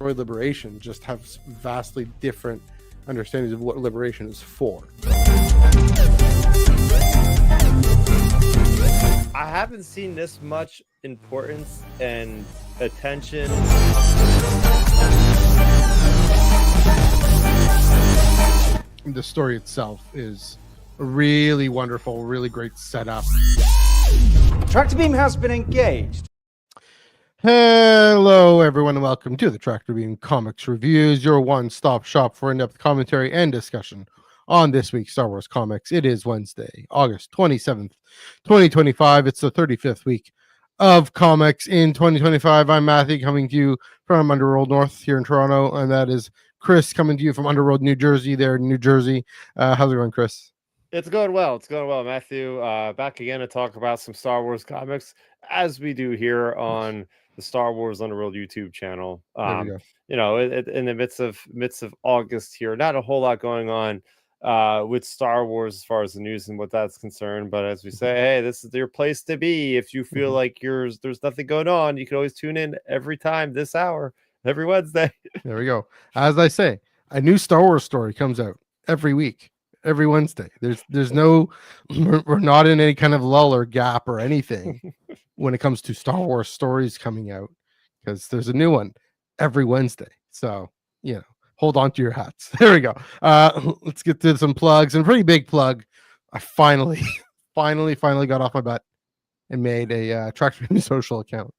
avoid liberation just have vastly different understandings of what liberation is for. I haven't seen this much importance and attention. The story itself is a really wonderful, really great setup. Tractor beam has been engaged. Hello, everyone, and welcome to the Tractor Beam Comics Reviews, your one-stop shop for in-depth commentary and discussion on this week's Star Wars comics. It is Wednesday, August 27th, 2025. It's the 35th week of comics in 2025. I'm Matthew, coming to you from Underworld North here in Toronto, and that is Chris coming to you from Underworld, New Jersey, there in New Jersey. How's it going, Chris? It's going well. It's going well, Matthew. Back again to talk about some Star Wars comics, as we do here on the Star Wars Underworld YouTube channel. You know, in the midst of August here, not a whole lot going on with Star Wars as far as the news and what that's concerned. But as we say, hey, this is your place to be. If you feel like there's nothing going on, you can always tune in every time this hour, every Wednesday. There we go. As I say, a new Star Wars story comes out every week, every Wednesday. There's no, we're not in any kind of lull or gap or anything when it comes to Star Wars stories coming out, because there's a new one every Wednesday. So, you know, hold on to your hats. There we go. Let's get to some plugs. And a pretty big plug. I finally got off my butt and made a Tractor Beam social account.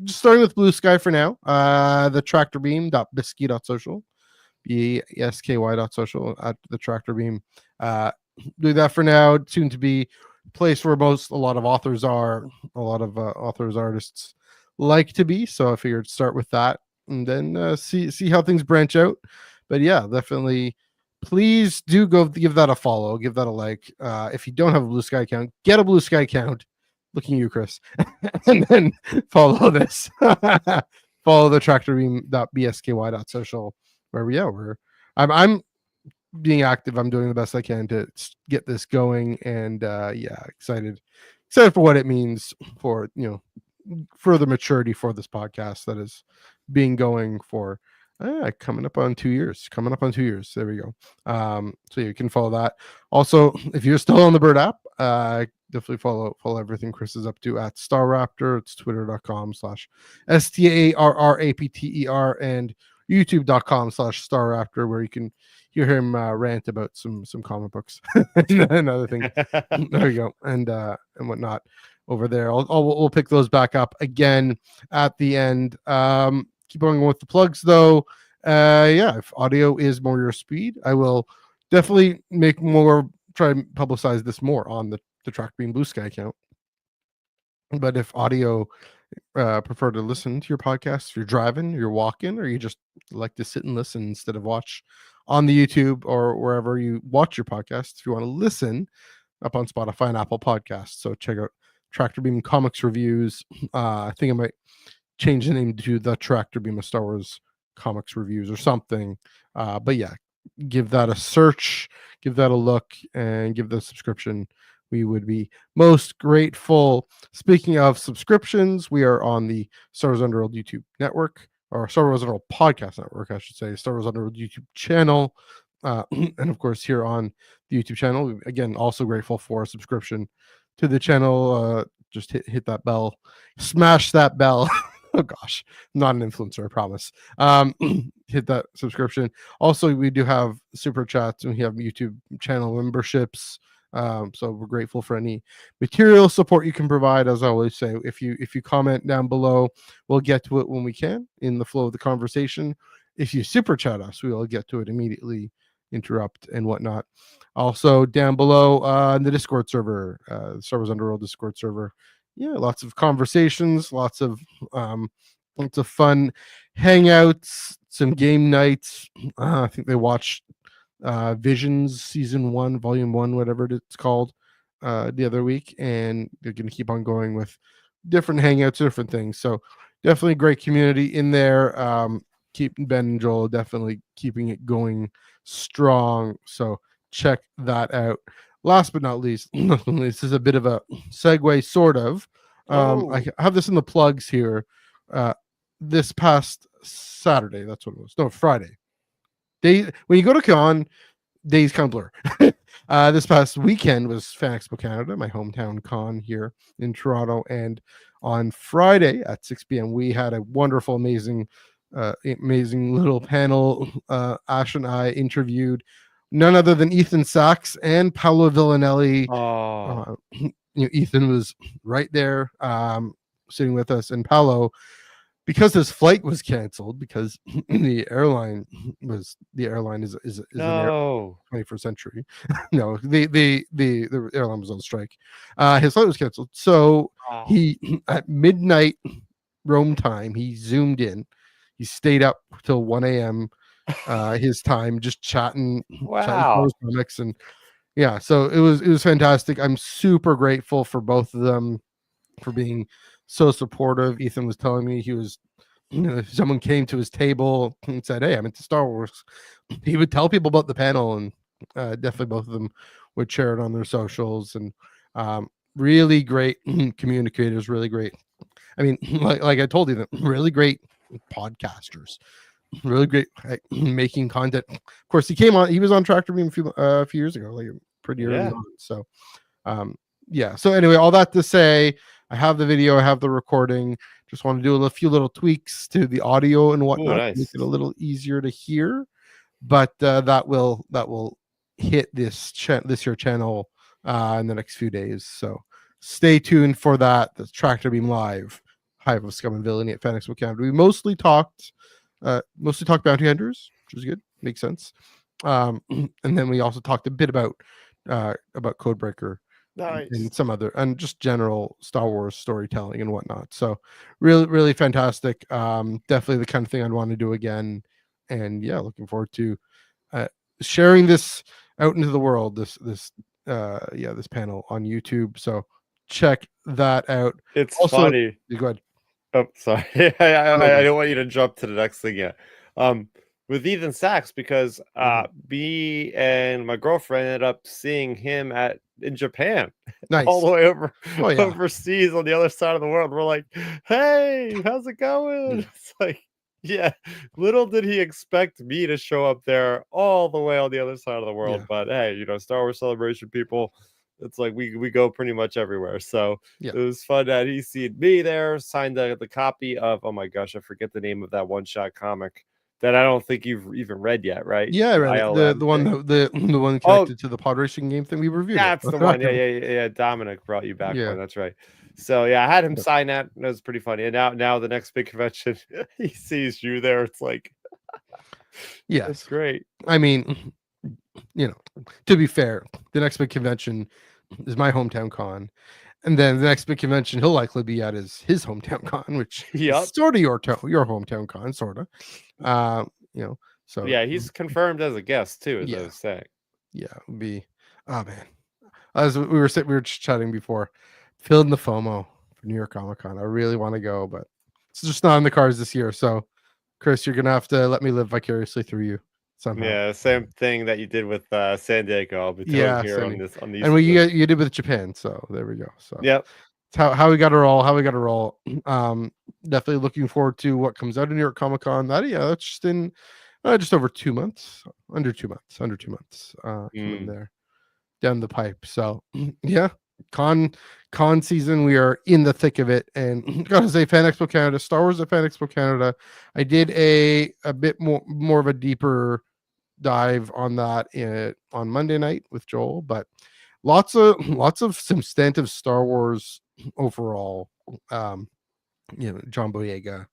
Just starting with Blue Sky for now. The tractorbeam.bisky.social, BSKY.social at the Tractor Beam. Do that for now. Soon to be a place where a lot of authors are, artists like to be. So I figured start with that and then see how things branch out. But yeah, definitely please do go give that a follow, give that a like. If you don't have a Blue Sky account, get a Blue Sky account. Looking at you, Chris. And then follow this. Follow the tractorbeam.bsky.social, where I'm being active. I'm doing the best I can to get this going, and excited for what it means for, you know, further maturity for this podcast that is being going for coming up on 2 years. There we go. So you can follow that. Also, if you're still on the Bird app, definitely follow everything Chris is up to at Star Raptor. It's twitter.com/STARRAPTER and youtube.com/Star Raptor, where you can hear him rant about some comic books and other things. There we go. And whatnot over there. We'll pick those back up again at the end. Keep going with the plugs though. If audio is more your speed, I will definitely try and publicize this more on the Tractor Beam Blue Sky account. But if audio prefer to listen to your podcast, if you're driving, you're walking, or you just like to sit and listen instead of watch on the YouTube or wherever you watch your podcast, if you want to listen, up on Spotify and Apple Podcasts. So check out Tractor Beam Comics Reviews. I think I might change the name to the Tractor Beam of Star Wars Comics Reviews or something. But yeah, give that a search, give that a look, and give the subscription. We would be most grateful. Speaking of subscriptions, we are on the Star Wars Underworld YouTube network, or Star Wars Underworld podcast network, I should say, Star Wars Underworld YouTube channel. And of course, here on the YouTube channel, again, also grateful for a subscription to the channel. Just hit that bell, smash that bell. Oh gosh, I'm not an influencer, I promise. Hit that subscription. Also, we do have super chats and we have YouTube channel memberships. So we're grateful for any material support you can provide. As I always say, if you comment down below, we'll get to it when we can in the flow of the conversation. If you super chat us, we will get to it immediately, interrupt and whatnot. Also down below in the Discord server, Star Wars Underworld Discord server. Yeah, lots of conversations, lots of fun hangouts, some game nights. I think they watched Visions Season 1, Volume 1, whatever it's called, the other week, and they're going to keep on going with different hangouts, different things. So definitely great community in there. Keep Ben and Joel definitely keeping it going strong. So check that out. Last but not least, this is a bit of a segue, sort of. I have this in the plugs here. This past Saturday. That's what it was. No, Friday. When you go to con, days kind of blur. This past weekend was Fan Expo Canada, my hometown con here in Toronto, and on Friday at 6 p.m. we had a wonderful, amazing little panel. Ash and I interviewed none other than Ethan Sachs and Paolo Villanelli. Ethan was right there, sitting with us, and Paolo, because his flight was canceled because the airline is an no 21st century. No, the airline was on strike. His flight was canceled, so he at midnight Rome time he zoomed in. He stayed up till 1 a.m. His time, just chatting comics, and yeah, so it was fantastic. I'm super grateful for both of them for being so supportive. Ethan was telling me he was, if someone came to his table and said, "Hey, I'm into Star Wars," he would tell people about the panel, and definitely both of them would share it on their socials. And really great communicators, really great. I mean, like I told you, that really great podcasters, really great at making content. Of course, he was on Tractor Beam a few years ago, like pretty early on. So, yeah. So anyway, all that to say, I have the video, I have the recording. Just want to do a few little tweaks to the audio and whatnot, to make it a little easier to hear. But that will hit this your channel in the next few days. So stay tuned for that. That's Tractor Beam Live, Hive of Scum and Villainy at Fan Expo Canada. We mostly talked bounty hunters, which was good, makes sense. And then we also talked a bit about Codebreaker. Nice. And some other, and just general Star Wars storytelling and whatnot. So really, really fantastic. Definitely the kind of thing I'd want to do again. And yeah, looking forward to sharing this out into the world. This panel on YouTube. So check that out. It's also funny. Go ahead. Oh, sorry. I don't want you to jump to the next thing yet. With Ethan Sachs, because me and my girlfriend ended up seeing him in Japan, all the way over overseas on the other side of the world. We're like, "Hey, how's it going?" It's like, yeah. Little did he expect me to show up there all the way on the other side of the world. But hey, Star Wars Celebration people, it's like we go pretty much everywhere. So it was fun that he seen me there, signed the copy of, oh my gosh, I forget the name of that one-shot comic that I don't think you've even read yet, right? Yeah, I read it. The one connected to the pod racing game thing we reviewed. That's the one. Yeah. Dominic brought you back one. That's right. So yeah, I had him sign that. It was pretty funny. And now the next big convention, he sees you there. It's like, yeah, it's great. I mean, to be fair, the next big convention is my hometown con. And then the next big convention he'll likely be at is his hometown con, which is sort of your hometown con, sort of. So yeah, he's confirmed as a guest too, as I was saying. Yeah, it would be. Oh man, as we were chatting before, feeling the FOMO for New York Comic Con. I really want to go, but it's just not in the cards this year. So, Chris, you're gonna have to let me live vicariously through you somehow. Yeah, same thing that you did with San Diego. I'll be here on these. And what you did with Japan. So there we go. So yep, it's how we got to roll. Definitely looking forward to what comes out of New York Comic Con. That's just in just over 2 months, under 2 months. Coming there down the pipe. So yeah, con season, we are in the thick of it. And gotta say, Fan Expo Canada, Star Wars at Fan Expo Canada, I did a bit more of a deeper dive on that on Monday night with Joel, but lots of substantive Star Wars overall. John Boyega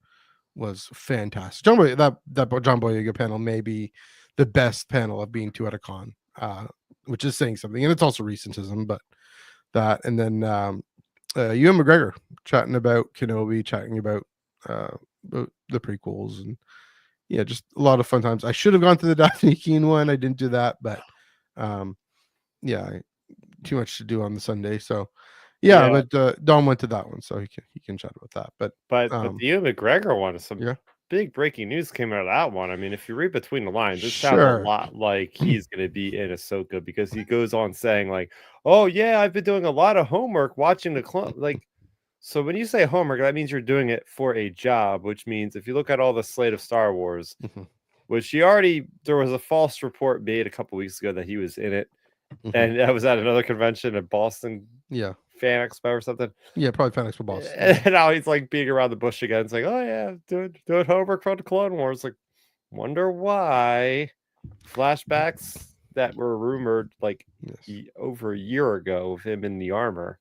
was fantastic. That John Boyega panel may be the best panel I've been to at a con, which is saying something, and it's also recentism. But that, and then Ewan McGregor chatting about Kenobi, chatting about the prequels, and yeah, just a lot of fun times. I should have gone to the Daphne Keane one. I didn't do that, but too much to do on the Sunday. So but Don went to that one, so he can chat about that. But the Ewan McGregor one is some big breaking news came out of that one. I mean, if you read between the lines, it sounds a lot like he's going to be in Ahsoka, because he goes on saying like, "Oh yeah, I've been doing a lot of homework watching the clone." Like, So when you say homework, that means you're doing it for a job, which means if you look at all the slate of Star Wars, which there was a false report made a couple weeks ago that he was in it, and that was at another convention in Boston. Yeah. Fan Expo or something. Yeah, probably Fan Expo Boston. And now he's like beating around the bush again. It's like, oh yeah, doing homework from the Clone Wars. Like, wonder why flashbacks that were rumored like over a year ago of him in the armor.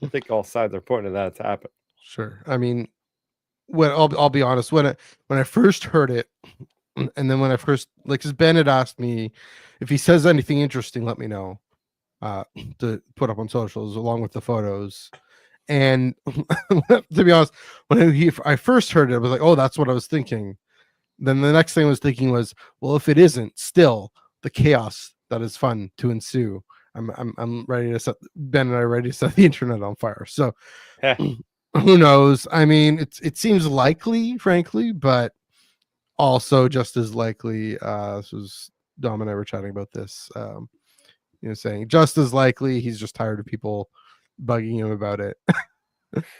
I think all sides are pointing to that to happen. Sure. I mean, when I'll be honest, when I first heard it, and then when I first because Ben had asked me if he says anything interesting, let me know to put up on socials along with the photos. And to be honest, when I first heard it, I was like, oh, that's what I was thinking. Then the next thing I was thinking was, well, if it isn't, still the chaos that is fun to ensue. I'm ready to set Ben and I are ready to set the internet on fire. So who knows? I mean, it seems likely, frankly, but also just as likely. This was Dom and I were chatting about this. Saying just as likely he's just tired of people bugging him about it.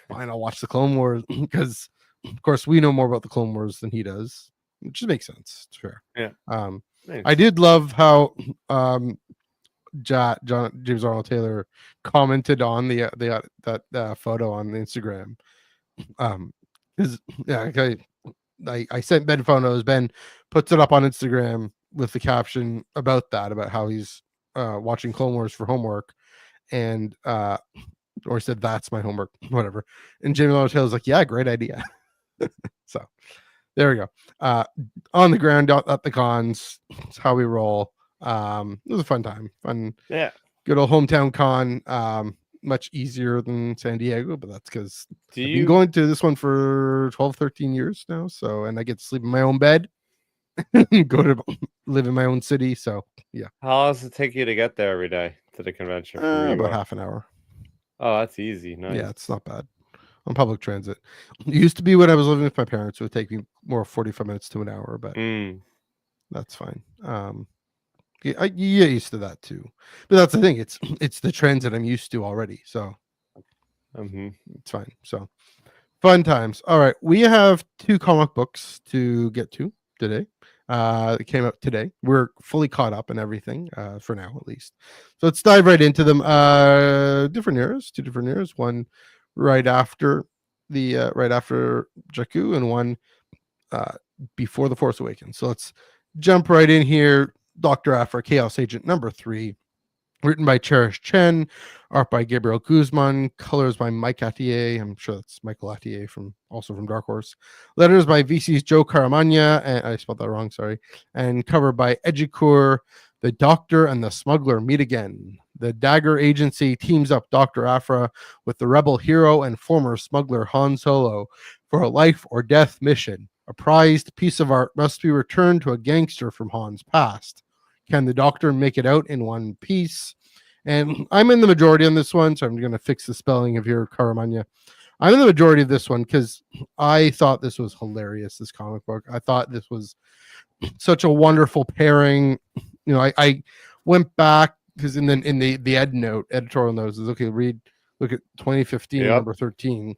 Fine, I'll watch the Clone Wars because, of course, we know more about the Clone Wars than he does, which makes sense. It's fair. Yeah. I did love how James Arnold Taylor commented on that photo on Instagram. Because I sent Ben photos. Ben puts it up on Instagram with the caption about how he's watching Clone Wars for homework, and or he said that's my homework, whatever. And James Arnold Taylor's like, yeah, great idea. So there we go. On the ground at the cons, it's how we roll. It was a fun time. Yeah. Good old hometown con. Much easier than San Diego, but that's because I've been going to this one for 12, 13 years now. So, and I get to sleep in my own bed, go to live in my own city. So, yeah. How long does it take you to get there every day to the convention? About half an hour. Oh, that's easy. Nice. Yeah, it's not bad. On public transit. It used to be when I was living with my parents, it would take me more 45 minutes to an hour, but that's fine. You get used to that too. But that's the thing. It's the transit I'm used to already. So it's fine. So fun times. All right. We have 2 comic books to get to today. It came out today. We're fully caught up and everything for now, at least. So let's dive right into them. 2 different eras. One right after Jakku, and one before The Force Awakens. So let's jump right in here. Dr. Aphra, Chaos Agent number 3, written by Cherish Chen, art by Gabriel Guzman, colors by Mike Attier. I'm sure that's Michael Attier also from Dark Horse. Letters by VC's Joe Caramagna, and I spelled that wrong, sorry. And cover by Ejikur. The Doctor and the Smuggler meet again. The Dagger Agency teams up Dr. Aphra with the rebel hero and former smuggler Han Solo for a life or death mission. A prized piece of art must be returned to a gangster from Han's past. Can the Doctor make it out in one piece? And I'm in the majority on this one, so I'm going to fix the spelling of your Caramagna. I'm in the majority of this one because I thought this was hilarious, this comic book. I thought this was such a wonderful pairing. I went back because in the editorial notes is okay. Look at 2015 number 13.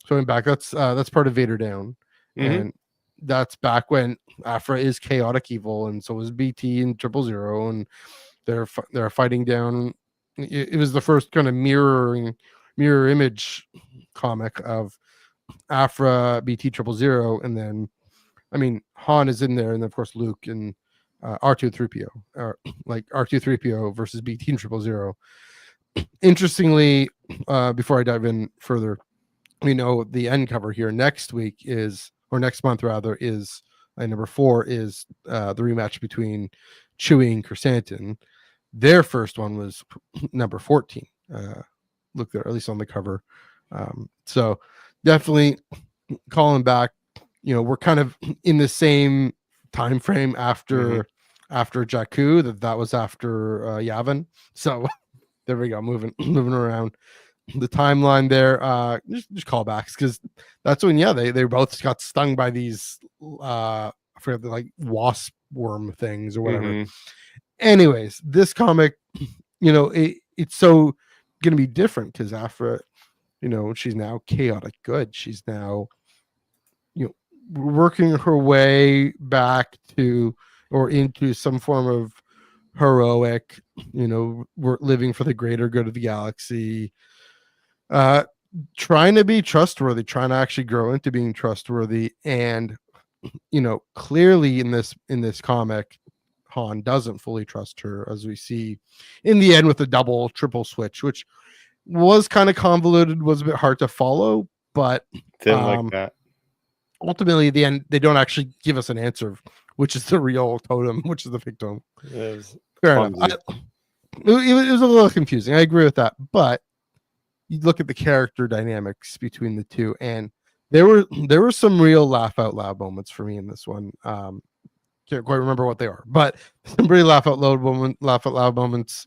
So I went back. That's part of Vader Down, and that's back when Aphra is chaotic evil, and so is BT and 000, and they're fighting down. It was the first kind of mirror image comic of Aphra, BT, 000, and then Han is in there, and then, of course Luke and R2-3PO, or like R2-3PO versus BT and 000. Interestingly, before I dive in further, we know the end cover here next month is number 4 is the rematch between Chewie and Chrysanthemum. Their first one was number 14. Look there, at least on the cover. So definitely calling back. We're kind of in the same time frame after Jakku. That was after Yavin. So there we go, moving around the timeline there. Just callbacks because that's when they both got stung by these I forget, like wasp worm things or whatever. Anyways, this comic, it's so gonna be different because Aphra she's now chaotic good. She's now, working her way back to or into some form of heroic, we're living for the greater good of the galaxy, trying to be trustworthy, trying to actually grow into being trustworthy. And clearly in this comic, Han doesn't fully trust her, as we see in the end with the double triple switch, which was kind of convoluted, was a bit hard to follow, but didn't like that. Ultimately, at the end, they don't actually give us an answer of which is the real totem, which is the fake totem. Fair enough. It was a little confusing. I agree with that, but you look at the character dynamics between the two, and there were some real laugh out loud moments for me in this one. Can't quite remember what they are, but some really laugh out loud moments.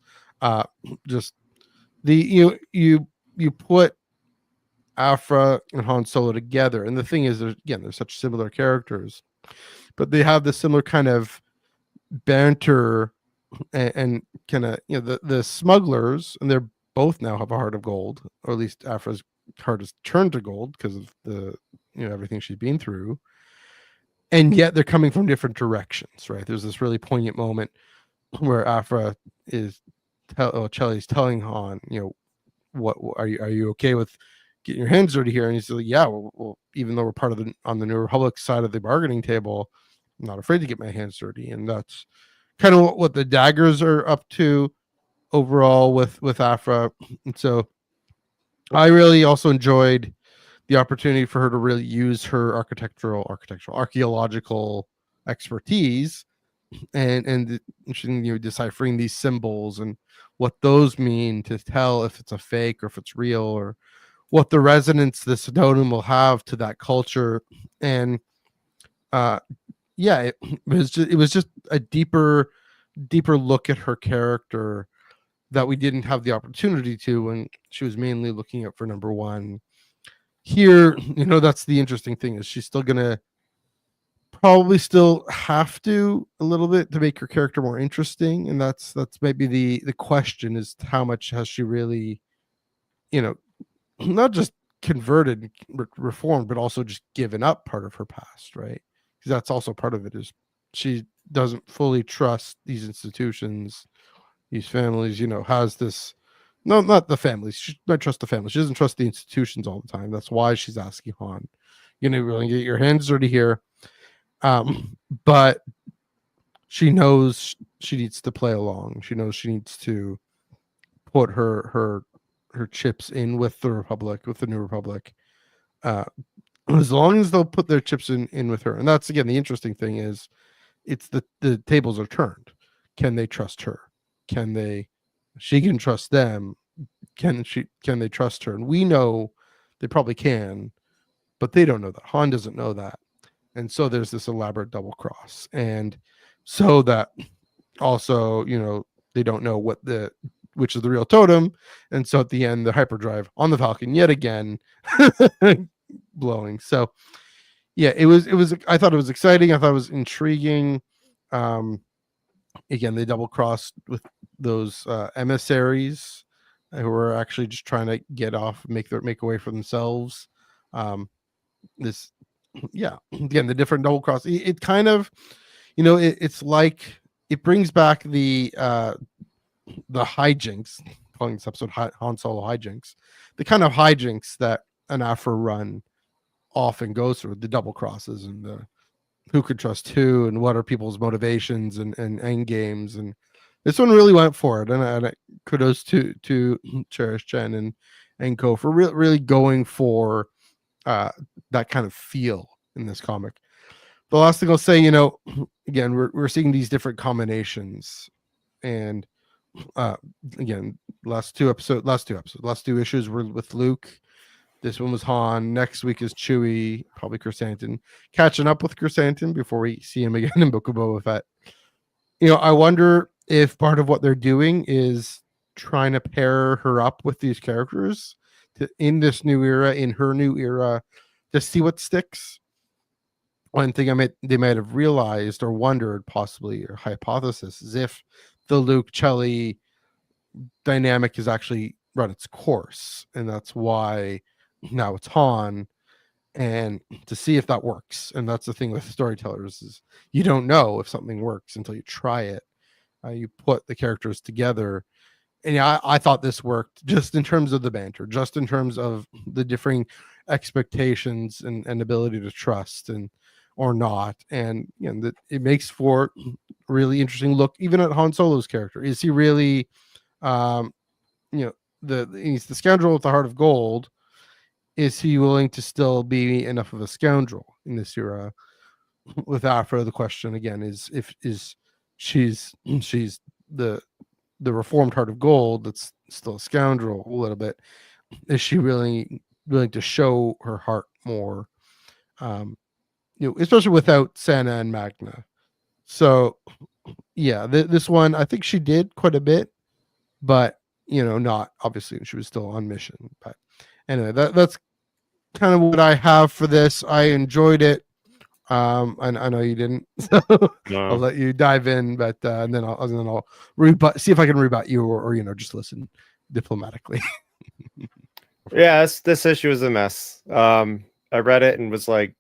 Just the you put Afra and Han Solo together, and the thing is, they're such similar characters, but they have this similar kind of banter and kind of the smugglers, and they're both now have a heart of gold, or at least Afra's heart has turned to gold because of the everything she's been through, and yet they're coming from different directions, right? There's this really poignant moment where Afra is Chelli's telling Han, what are you okay with getting your hands dirty here? And he's like, yeah, well, even though we're part of on the New Republic side of the bargaining table, I'm not afraid to get my hands dirty. And that's kind of what the daggers are up to overall with Afra. And so I really also enjoyed the opportunity for her to really use her archaeological expertise and deciphering these symbols and what those mean to tell if it's a fake or if it's real, or what the resonance this totem will have to that culture. And it was just a deeper look at her character that we didn't have the opportunity to when she was mainly looking up for number one. Here, that's the interesting thing, is she's still gonna probably still have to a little bit to make her character more interesting, and that's maybe the question, is how much has she really not just converted, reformed, but also just given up part of her past, right? Because that's also part of it, is she doesn't fully trust these institutions, these families, has this, no, not the families, she might trust the family, she doesn't trust the institutions all the time. That's why she's asking Han, really get your hands dirty here. But she knows she needs to play along. She knows she needs to put her chips in with the Republic, with the New Republic. As long as they'll put their chips in with her. And that's, again, the interesting thing is, it's the tables are turned. Can they trust her? She can trust them. Can they trust her? And we know they probably can, but they don't know that. Han doesn't know that. And so there's this elaborate double cross. And so that also, they don't know which is the real totem. And so at the end, the hyperdrive on the Falcon yet again blowing. So yeah, it was I thought it was exciting. I thought it was intriguing. Again, they double crossed with those emissaries who were actually just trying to get off, make a way for themselves. Again, the different double cross, it kind of, it's like it brings back the hijinks, calling this episode Han Solo hijinks, the kind of hijinks that an Afra run often goes through, the double crosses and the who could trust who and what are people's motivations and end games. And this one really went for it, and kudos to Cherish Chen and co for really going for that kind of feel in this comic. The last thing I'll say, again, we're seeing these different combinations, and again, last two issues were with Luke. This one was Han. Next week is Chewie, probably Chrysanthemum. Catching up with Chrysanthemum before we see him again in Book of Boba Fett. I wonder if part of what they're doing is trying to pair her up with these characters in this new era, in her new era, to see what sticks. One thing they might have realized or wondered, possibly, or hypothesis, is if the Luke Chelli dynamic is actually run its course, and that's why now it's Han, and to see if that works. And that's the thing with storytellers, is you don't know if something works until you try it. You put the characters together, and yeah, I thought this worked, just in terms of the banter, just in terms of the differing expectations and ability to trust and or not. And that it makes for really interesting look even at Han Solo's character. Is he really um he's the scoundrel with the heart of gold? Is he willing to still be enough of a scoundrel in this era? With Afra, the question again is, if she's the reformed heart of gold that's still a scoundrel a little bit, is she really willing to show her heart more, especially without Sana and Magna? So yeah, this one I think she did quite a bit, but not obviously, she was still on mission. But anyway, that's kind of what I have for this. I enjoyed it. I know you didn't, so No. I'll let you dive in, but and then I'll see if I can rebut you, or just listen diplomatically. Yeah, this issue is a mess. I read it and was like,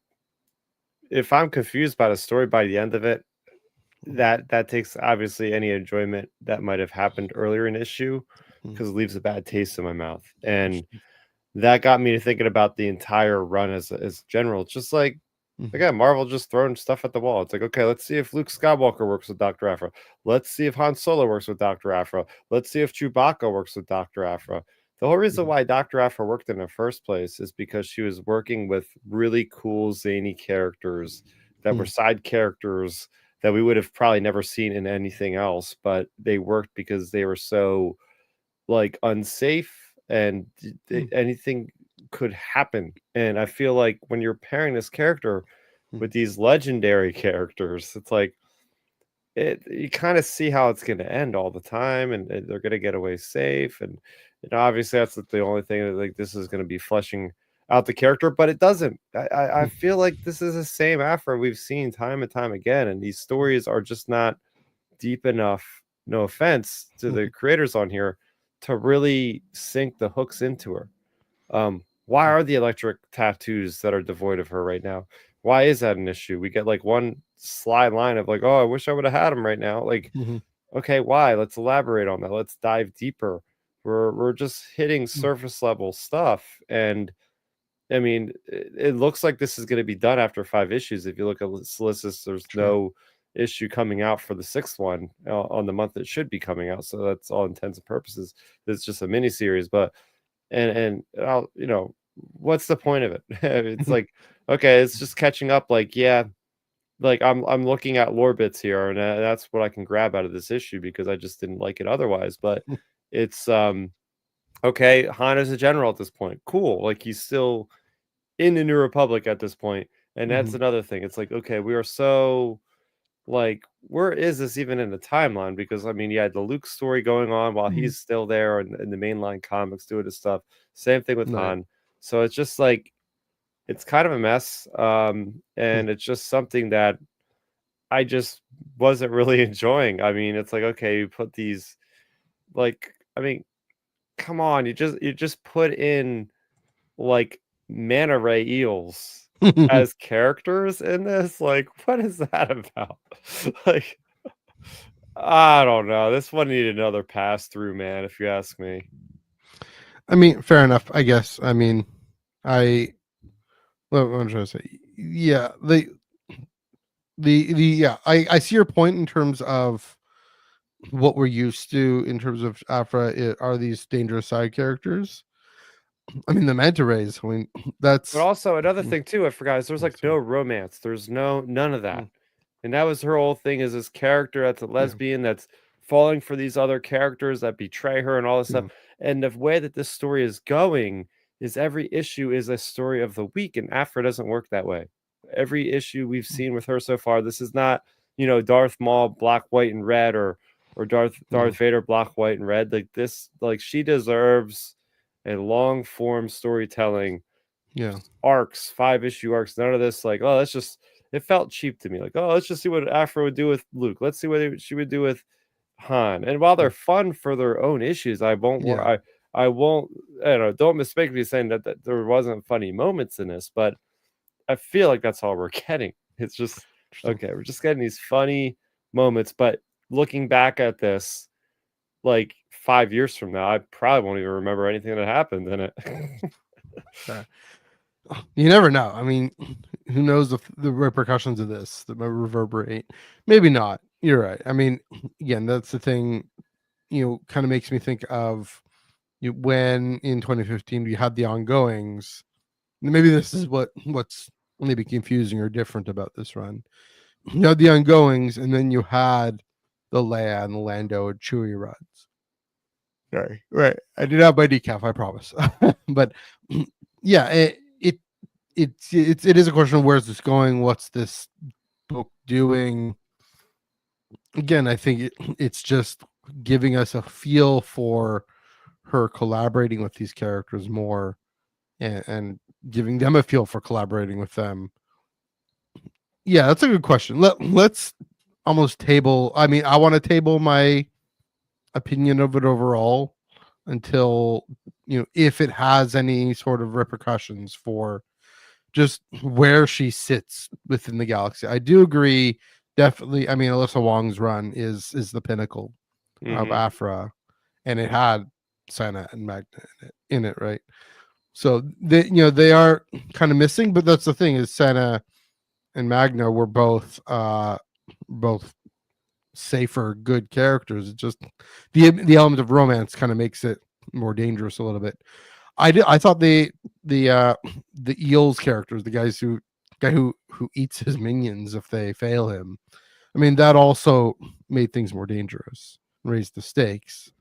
if I'm confused by the story by the end of it, that takes obviously any enjoyment that might have happened earlier in the issue, because it leaves a bad taste in my mouth. And that got me to thinking about the entire run as general. It's just like, again, Marvel just throwing stuff at the wall. It's like, okay, let's see if Luke Skywalker works with Dr. Aphra. Let's see if Han Solo works with Dr. Aphra. Let's see if Chewbacca works with Dr. Aphra. The whole reason why Dr. Aphra worked in the first place is because she was working with really cool, zany characters that were side characters that we would have probably never seen in anything else, but they worked because they were so like unsafe, and anything could happen. And I feel like when you're pairing this character with these legendary characters, it's like you kind of see how it's going to end all the time, and they're going to get away safe. And obviously that's the only thing that, like, this is going to be fleshing out the character, but it doesn't. I feel like this is the same Afro we've seen time and time again, and these stories are just not deep enough, no offense to the creators on here, to really sink the hooks into her. Why are the electric tattoos that are devoid of her right now? Why is that an issue? We get like one sly line of like, oh, I wish I would have had him right now. Like, okay, why? Let's elaborate on that. Let's dive deeper. We're just hitting surface level stuff. And I mean, it looks like this is going to be done after 5 issues. If you look at Solicits, there's no issue coming out for the 6th one on the month it should be coming out. So that's all intents and purposes. It's just a mini series, but and I'll, what's the point of it? It's like, okay, it's just catching up. Like, yeah, like I'm looking at lore bits here, and that's what I can grab out of this issue because I just didn't like it otherwise. But it's okay. Han is a general at this point. Cool. Like, he's still in the New Republic at this point, and that's another thing. It's like, okay, we are so like, where is this even in the timeline? Because I mean, you had the Luke story going on while he's still there in the mainline comics doing his stuff. Same thing with Han. So it's just like, it's kind of a mess. And it's just something that I just wasn't really enjoying. I mean, it's like, okay, you put these, like, I mean, come on, you just put in like manta ray eels as characters in this. Like, what is that about? Like, I don't know. This one needed another pass through, man, if you ask me. I mean, fair enough, I guess. I mean, what I'm trying to say, yeah, I see your point in terms of what we're used to in terms of Afra. Are these dangerous side characters? I mean, the manta rays. I mean, that's. But also another thing too, I forgot, is there's like no romance. There's none of that. And that was her whole thing, is this character that's a lesbian that's falling for these other characters that betray her and all this stuff. And the way that this story is going is every issue is a story of the week, and Afra doesn't work that way. Every issue we've seen with her so far, this is not, Darth Maul black, white, and red, or Darth Vader black, white, and red. Like this, like, she deserves a long form storytelling. Arcs, 5-issue arcs. None of this like, oh, let's just, it felt cheap to me. Like, oh, let's just see what Afra would do with Luke. Let's see what she would do with Han. And while they're fun for their own issues, I I won't, don't mistake me saying that there wasn't funny moments in this, but I feel like that's all we're getting. It's just, okay, we're just getting these funny moments, but looking back at this, like 5 years from now, I probably won't even remember anything that happened in it. You never know. I mean, who knows the repercussions of this that might reverberate? Maybe not. You're right. I mean, again, that's the thing. Kind of makes me think of when in 2015 we had the ongoings. Maybe this is what's maybe confusing or different about this run. You had the ongoings, and then you had the Leia and the Lando and Chewie runs. Sorry, right? I did have my decaf, I promise. But yeah, it is a question of where's this going? What's this book doing? Again, I think it's just giving us a feel for her collaborating with these characters more, and giving them a feel for collaborating with them. Yeah, that's a good question. Let's almost table. I mean, I want to table my opinion of it overall until if it has any sort of repercussions for just where she sits within the galaxy. I do agree, definitely. I mean, Alyssa Wong's run is the pinnacle of Afra, and it had Senna and Magna in it, right? So they are kind of missing, but that's the thing is Senna and Magna were both safer, good characters. It's just the element of romance kind of makes it more dangerous a little bit. I thought the Eels characters, the guy who eats his minions if they fail him. I mean, that also made things more dangerous, raised the stakes.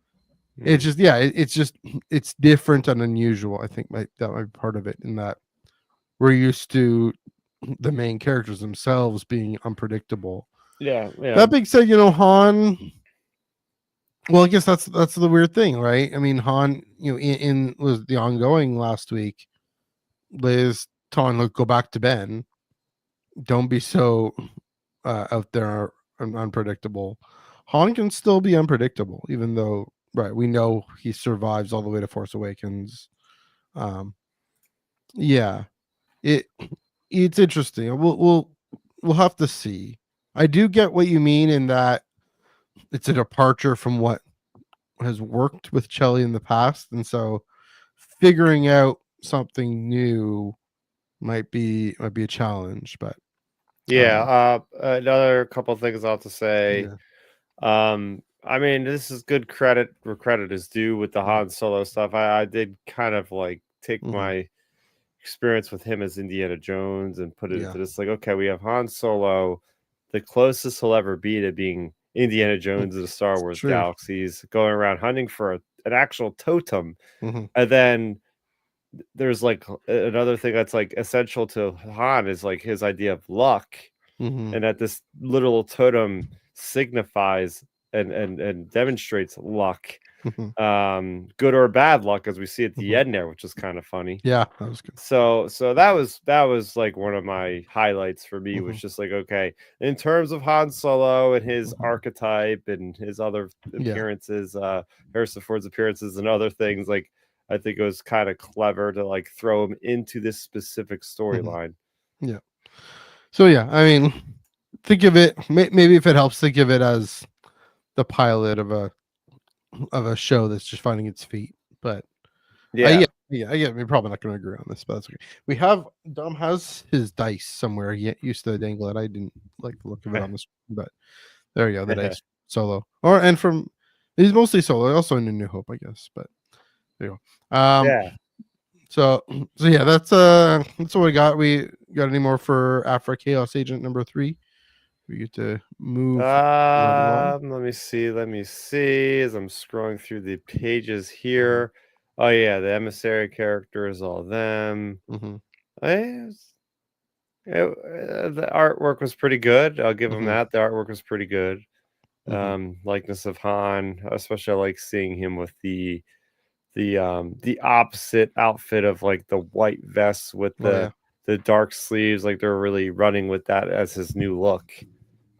It's just it's different and unusual. I think that might be part of it, in that we're used to the main characters themselves being unpredictable. Yeah. That being said, Han. Well, I guess that's the weird thing, right? I mean, Han, in was the ongoing last week. Liz telling Luke, go back to Ben. Don't be so out there and unpredictable. Han can still be unpredictable, even though, right, we know he survives all the way to Force Awakens. Yeah, it's interesting. We'll have to see. I do get what you mean in that it's a departure from what has worked with Chelli in the past, and so figuring out something new might be a challenge. But another couple of things I'll have to say. Yeah. I mean, this is good credit where credit is due with the Han Solo stuff. I did kind of like take my experience with him as Indiana Jones and put it into this, like, okay, we have Han Solo, the closest he'll ever be to being Indiana Jones of the Star Wars galaxies, going around hunting for an actual totem. And then there's like another thing that's like essential to Han is like his idea of luck, and that this literal totem signifies and demonstrates luck, good or bad luck, as we see at the end there, which is kind of funny. Yeah, that was good. So that was like one of my highlights for me, was just like, okay, in terms of Han Solo and his archetype and his other appearances, Harrison Ford's appearances and other things, like I think it was kind of clever to like throw him into this specific storyline. Yeah. So yeah, I mean, think of it, maybe if it helps, think of it as the pilot of a show that's just finding its feet. But yeah, we're probably not going to agree on this, but that's okay. We have Dom has his dice somewhere. He used to dangle it. I didn't like the look of it on the screen, but there you go. The dice Solo, he's mostly Solo, also in A New Hope, I guess. But there you go. So yeah, that's what we got. We got any more for Afra Chaos Agent number 3? We get to move. Let me see. As I'm scrolling through the pages here. Oh yeah, the emissary characters, all them. The artwork was pretty good. I'll give them that. The artwork was pretty good. Likeness of Han, especially I like seeing him with the opposite outfit of like the white vest with the dark sleeves. Like they're really running with that as his new look.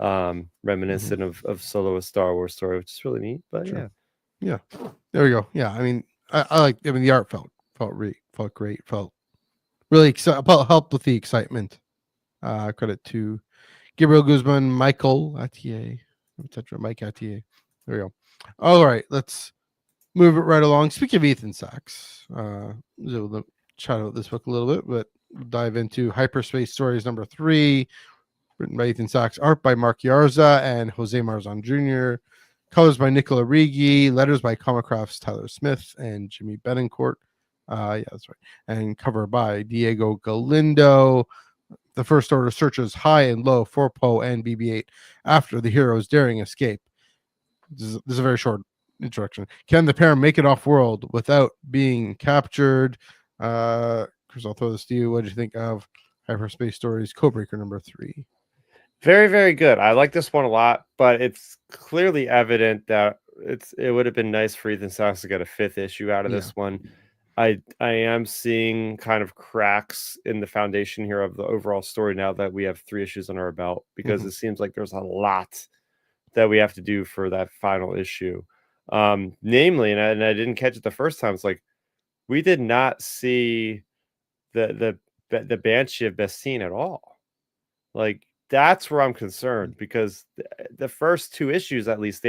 Reminiscent of Solo, a Star Wars story, which is really neat. But yeah, there we go. Yeah, I mean, I like. I mean, the art felt great. Felt really helped with the excitement. Credit to Gabriel Guzman, Michael Attier, etc. Mike Attier. There we go. All right, let's move it right along. Speaking of Ethan Sachs, we'll chat about this book a little bit, but we'll dive into Hyperspace Stories number 3, written by Ethan Sachs, art by Mark Yarza and Jose Marzan Jr., colors by Nicola Righi, letters by Comicraft's Tyler Smith and Jimmy Betancourt. Yeah, that's right. And cover by Diego Galindo. The First Order searches high and low for Poe and BB-8 after the hero's daring escape. This is a very short introduction. Can the pair make it off-world without being captured? Chris, I'll throw this to you. What did you think of Hyperspace Stories Codebreaker number 3? Very, very good. I like this one a lot, but it's clearly evident that it would have been nice for Ethan Sachs to get a 5th issue out of this one. I am seeing kind of cracks in the foundation here of the overall story now that we have 3 issues under our belt, because it seems like there's a lot that we have to do for that final issue. Namely, and I didn't catch it the first time, it's like we did not see the Banshee of Bestine at all. Like, that's where I'm concerned, because the first 2 issues, at least,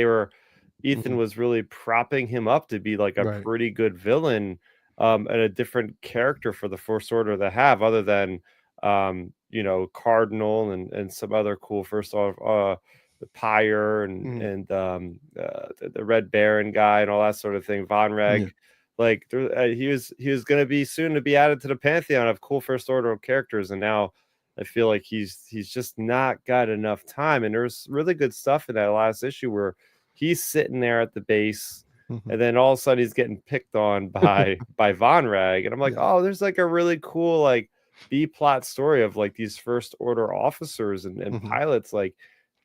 Ethan was really propping him up to be like a pretty good villain, and a different character for the First Order to have, other than Cardinal and some other cool First Order, the Pyre and the Red Baron guy and all that sort of thing, Von Reg. Like he was going to be soon to be added to the pantheon of cool First Order characters, and now I feel like he's just not got enough time. And there's really good stuff in that last issue where he's sitting there at the base, and then all of a sudden he's getting picked on by Von Rag, and I'm like, oh, there's like a really cool like B plot story of like these First Order officers and pilots, like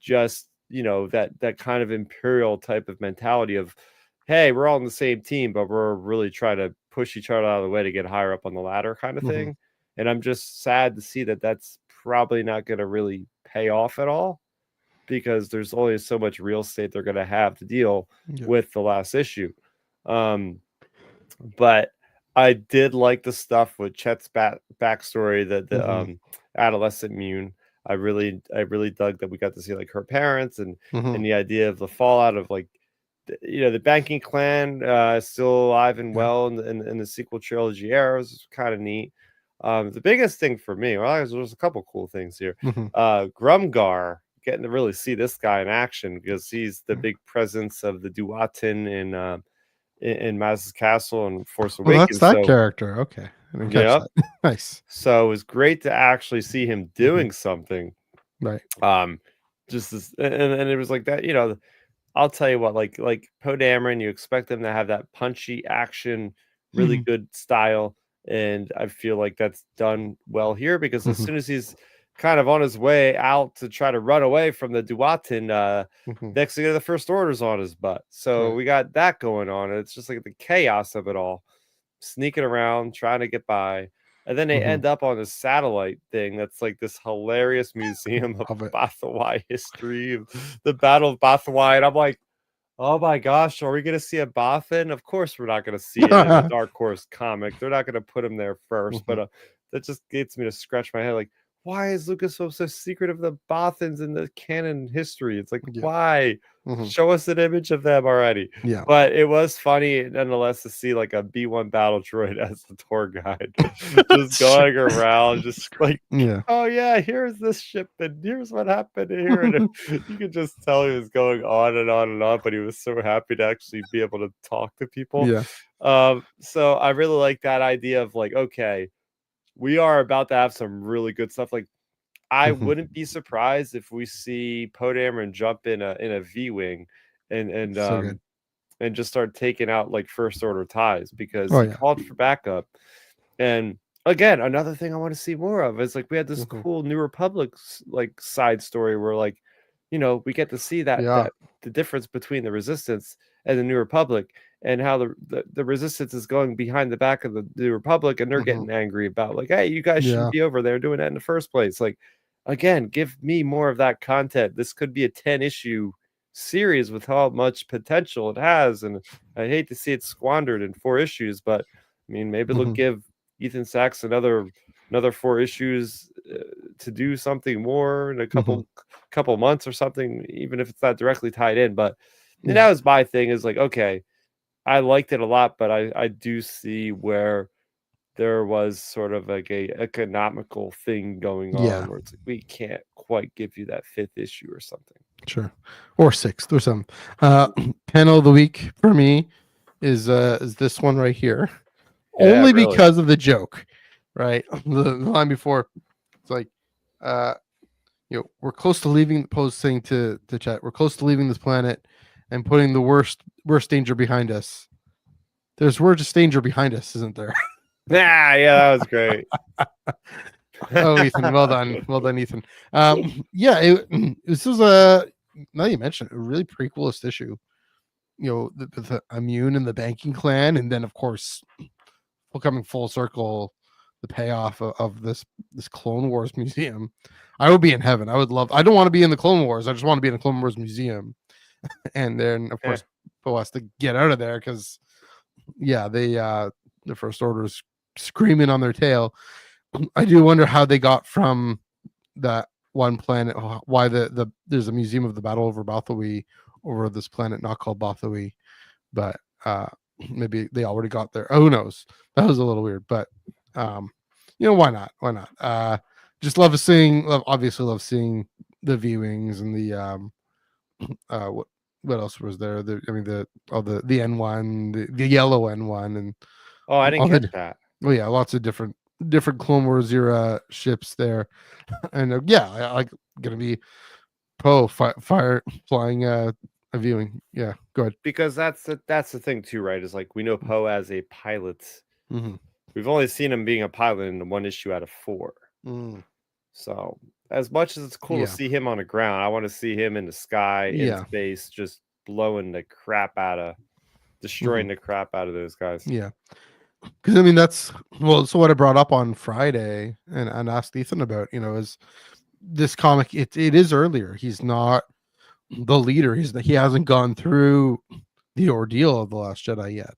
just that kind of imperial type of mentality of, hey, we're all on the same team, but we're really trying to push each other out of the way to get higher up on the ladder, kind of thing. And I'm just sad to see that that's probably not going to really pay off at all, because there's only so much real estate they're going to have to deal with the last issue. But I did like the stuff with Chet's backstory, the adolescent Mune. I really dug that we got to see like her parents and the idea of the fallout of like, the banking clan still alive and well in the sequel trilogy era. Was kind of neat. The biggest thing for me, well, there's a couple cool things here. Grumgar, getting to really see this guy in action, because he's the big presence of the Duatin in Maz's Castle and Force Awakens. That's that character. Okay. I didn't catch that. Nice. So it was great to actually see him doing something. Right. Just this, and it was like that, I'll tell you what, like Poe Dameron, you expect them to have that punchy action, really good style. And I feel like that's done well here, because as soon as he's kind of on his way out to try to run away from the Duatin, next thing, the First Order's on his butt. So we got that going on. And it's just like the chaos of it all, sneaking around, trying to get by. And then they end up on this satellite thing that's like this hilarious museum of Bathawai history, the Battle of Bathawai. And I'm like, oh my gosh, are we going to see a Bothan? Of course we're not going to see it in a Dark Horse comic. They're not going to put him there first. But that just gets me to scratch my head. Like, why is Lucasfilm so secret of the Bothans in the canon history? It's like, why? Show us an image of them already. But it was funny nonetheless to see like a B1 battle droid as the tour guide, just going around, just like, oh yeah, here's this ship and here's what happened here. And you could just tell he was going on and on and on, but he was so happy to actually be able to talk to people. So I really like that idea of like, okay, we are about to have some really good stuff. Like, I wouldn't be surprised if we see Poe Dameron jump in a V-wing and just start taking out like First Order ties, because he called for backup. And again, another thing I want to see more of is like we had this cool New Republic like side story where like, we get to see that the difference between the Resistance and the New Republic, and how the Resistance is going behind the back of the New Republic, and they're getting angry about like, hey, you guys shouldn't be over there doing that in the first place. Like, again, give me more of that content. This could be a 10 issue series with how much potential it has, and I hate to see it squandered in 4 issues, but I mean, maybe they'll give Ethan Sachs another 4 issues to do something more in a couple months or something, even if it's not directly tied in. But that was my thing, is like, okay, I liked it a lot, but I do see where there was sort of like a economical thing going on where it's like, we can't quite give you that 5th issue or something. Sure. Or 6th or something. Panel of the week for me is this one right here. Only really, because of the joke, right? The line before, it's like, we're close to leaving, Poe's saying to Chet, we're close to leaving this planet and putting the worst danger behind us. There's worse danger behind us, isn't there? Yeah, that was great. Oh, Ethan, well done, Ethan. This was now you mentioned it, a really pretty coolest issue. The Immune and the banking clan, and then of course, coming full circle, the payoff of this Clone Wars museum. I would be in heaven. I don't want to be in the Clone Wars. I just want to be in a Clone Wars museum. And then of course, Poe has to get out of there because, the First Order is screaming on their tail. I do wonder how they got from that one planet, why there's a museum of the battle over Bothawui over this planet not called Bothawui, but maybe they already got there. Who knows? That was a little weird, but why not? Just love seeing the viewings and the what else was there? The N1, the yellow N1, and I didn't get that. Oh yeah, lots of different Clone Wars era ships there, and I like gonna be Poe flying a viewing. Yeah, go ahead. Because that's the thing too, right? Is like, we know Poe as a pilot. We've only seen him being a pilot in 1 issue out of 4. So as much as it's cool to see him on the ground, I want to see him in the sky, in space, just blowing the crap out of, destroying the crap out of those guys. Yeah. Because I mean, that's so what I brought up on Friday and asked Ethan about, is this comic, it is earlier. He's not the leader. He hasn't gone through the ordeal of The Last Jedi yet.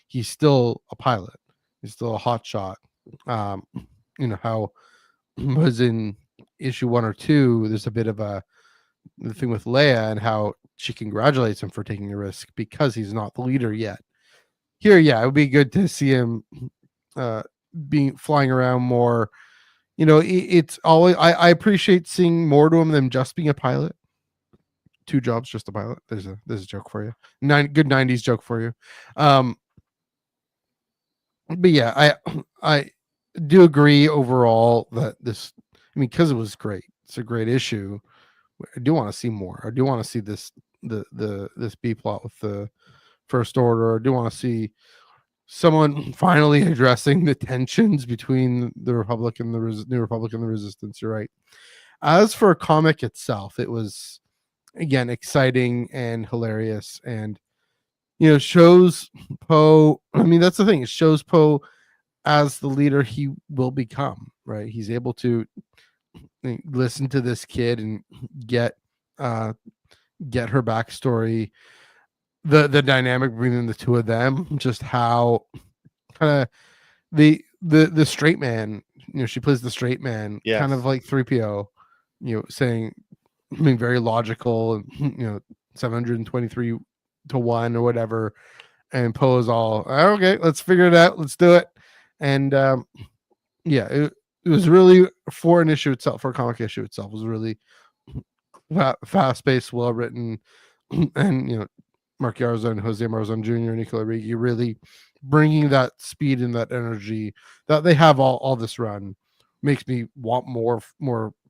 He's still a pilot. He's still a hotshot. How was in issue 1 or 2, there's a bit of the thing with Leia and how she congratulates him for taking a risk because he's not the leader yet. Here, it would be good to see him flying around more. It's always, I appreciate seeing more to him than just being a pilot. 2 jobs, just a pilot. There's a joke for you. Good 90s joke for you. But yeah, I do agree overall that this, because it was great. It's a great issue. I do want to see more. I do want to see this this B plot with the First Order. I do want to see someone finally addressing the tensions between the Republic and the New Republic and the Resistance. You're right. As for a comic itself, it was again exciting and hilarious, and shows Poe. I mean, that's the thing. It shows Poe as the leader he will become. Right? He's able to listen to this kid and get her backstory. The dynamic between the 2 of them, just how kind of the straight man, she plays the straight man, kind of like 3PO, saying, being very logical, 723 to 1 or whatever, and Poe is all, okay, let's figure it out, let's do it. And it was really, for an issue itself, for a comic issue itself, was really fast-paced, well-written, and Mark Yarza and Jose Marzon Jr. and Nicola Riggi really bringing that speed and that energy that they have all this run makes me want more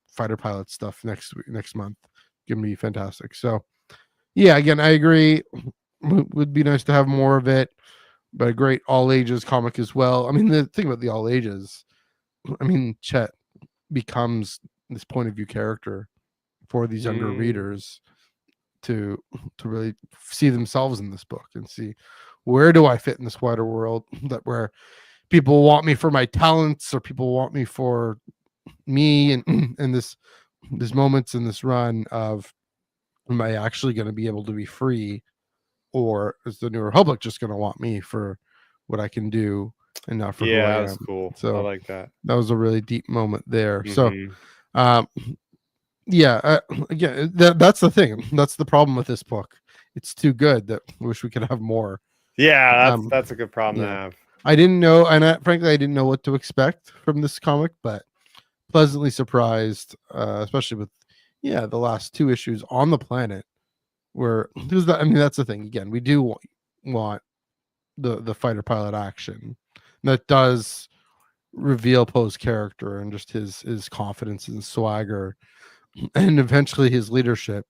fighter pilot stuff next month. Gonna be fantastic. So again, I agree. Would be nice to have more of it, but a great all ages comic as well. I mean, the thing about the all ages, Chet becomes this point of view character for these younger readers to really see themselves in this book and see, where do I fit in this wider world, that where people want me for my talents, or people want me for me, and this moments in this run of am I actually going to be able to be free, or is the New Republic just going to want me for what I can do and not for who I am? That was cool. So I like that. That was a really deep moment there. Mm-hmm. So, again, that's the thing. That's the problem with this book. It's too good that I wish we could have more. Yeah, that's a good problem to have. I didn't know, and frankly, I didn't know what to expect from this comic, but pleasantly surprised, especially with the last 2 issues on the planet. Where that's the thing. Again, we do want the fighter pilot action that does reveal Poe's character and just his confidence and swagger, and eventually his leadership.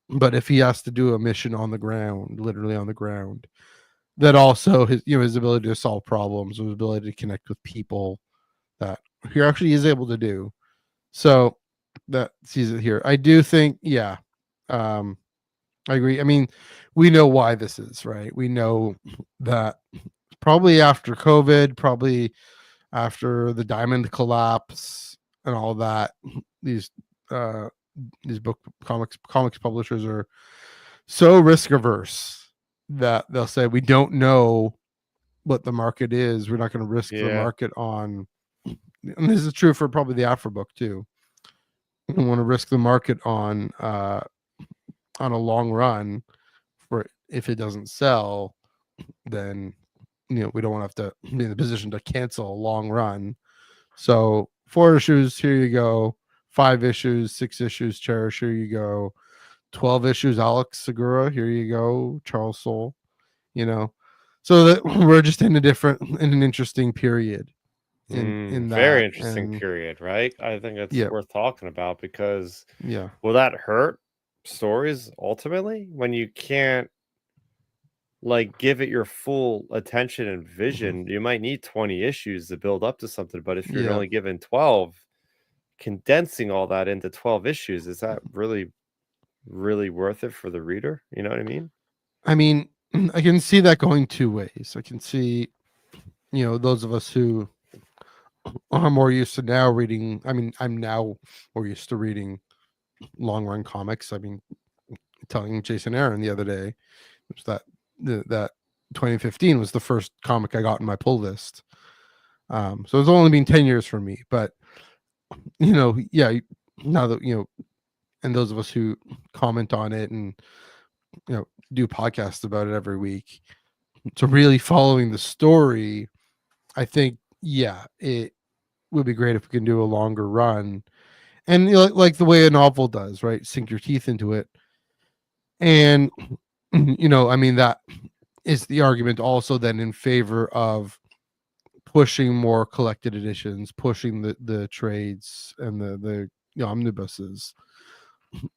But if he has to do a mission on the ground, literally on the ground, that also his ability to solve problems, his ability to connect with people, that he actually is able to do. So that sees it here. I do think, I agree. I mean, we know why this is, right? We know that probably after COVID, probably after the diamond collapse and all that, these comics publishers are so risk averse that they'll say, we don't know what the market is. We're not going to risk the market on, and this is true for probably the Afro book too. We don't want to risk the market on a long run, for if it doesn't sell, then we don't want to have to be in the position to cancel a long run. So 4 issues, here you go. 5 issues, 6 issues, Cherish, here you go. 12 issues, Alex Segura, here you go. Charles Soule, so that we're just in an interesting period. In that, very interesting period, right? I think it's worth talking about, because will that hurt stories ultimately when you can't give it your full attention and vision? You might need 20 issues to build up to something, but if you're only given 12, condensing all that into 12 issues, is that really worth it for the reader? You know what I mean? I mean, I can see that going 2 ways. I can see, those of us who are more used to now reading. I mean, I'm now more used to reading long run comics. I mean, telling Jason Aaron the other day, which that 2015 was the first comic I got in my pull list. So it's only been 10 years for me, but now that and those of us who comment on it and do podcasts about it every week, so really following the story, I think it would be great if we can do a longer run, and like the way a novel does, right? Sink your teeth into it. And I mean, that is the argument also then in favor of pushing more collected editions, pushing the trades and the omnibuses.